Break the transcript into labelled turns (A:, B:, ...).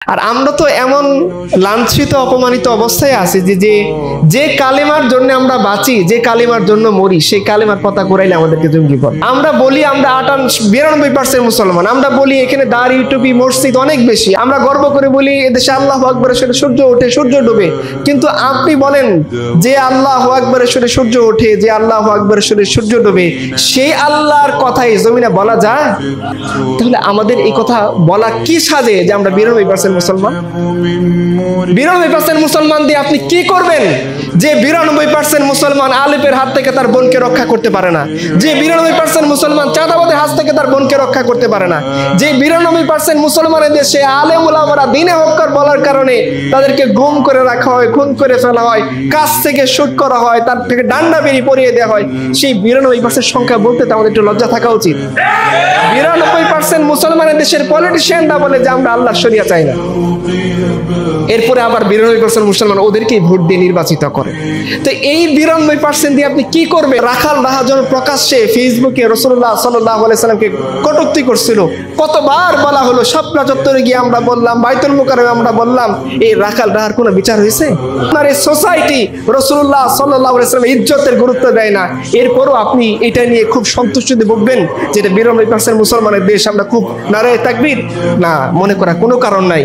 A: আর আমরা তো এমন লাঞ্ছিত অপমানিত অবস্থায় আছি যে কালিমার জন্য আমরা বাঁচি, যে কালিমার জন্য মরি, সেই কালিমার পতাকা কুড়াইলে আমাদেরকে জঙ্গি বলে। আমরা বলি আমরা 92% মুসলমান, আমরা বলি এখানে দাঁড় ইউটিউবি মসজিদ অনেক বেশি, আমরা গর্ব করে বলি এদেশে আল্লাহু আকবরের সাথে সূর্য ওঠে সূর্য ডুবে। কিন্তু আপনি বলেন যে আল্লাহু আকবরের সাথে সূর্য ওঠে, যে আল্লাহু আকবরের সাথে সূর্য ডুবে, সেই আল্লাহর কথাই জমিনে বলা যায়? তাহলে আমাদের এই কথা বলা কি সাজে যে আমরা 92% মুসলমান? 92% মুসলমান দিয়ে আপনি কি করবেন? যে 92% মুসলমান আলিফের হাত থেকে তার বোনকে রক্ষা করতে পারে না, যে 92% মুসলমান চাঁদাবাদের হাত থেকে তার বোনকে রক্ষা করতে পারে না, যে 92% মুসলমানের দেশে আলেম উলামারা দ্বীনে হক্কার বলার কারণে তাদেরকে গুম করে রাখা হয়, খুন করে ফেলা হয়, কাছ থেকে শুট করা হয়, তার থেকে ডান্ডা বেরি পরিয়ে দেওয়া হয়, সেই 92% সংখ্যা বলতে তো আমাদের একটু লজ্জা থাকা উচিত। 92% মুসলমানের দেশের পলিটিশিয়ানরা বলে যে আমরা আল্লাহর শরিয়া চাই না, এরপরে আবার 92% মুসলমান ওদেরকেই ভোট দিয়ে নির্বাচিত করে। তো এই 92% দিয়ে আপনি কি করবেন? রাখাল রাহাজন প্রকাশ্যে ফেসবুকে রাসূলুল্লাহ সাল্লাল্লাহু আলাইহি সাল্লামকে কটূক্তি করছিল, কতবার বলা হলো, শাপলা চত্বরে গিয়ে আমরা বললাম, বাইতুল মুকাররমে আমরা বললাম, এই রাখাল রাহার কোনো বিচার হয়েছে? আপনার এই সোসাইটি রাসূলুল্লাহ সাল্লাল্লাহু আলাইহি সাল্লামের ইজ্জতের গুরুত্ব দেয় না, এরপরও আপনি এটা নিয়ে খুব সন্তুষ্ট দিয়ে বলবেন যে এটা 92% মুসলমানের দেশ, আমরা খুব নারায়ে তাকবীর? না, মনে করা কোনো কারণ নাই।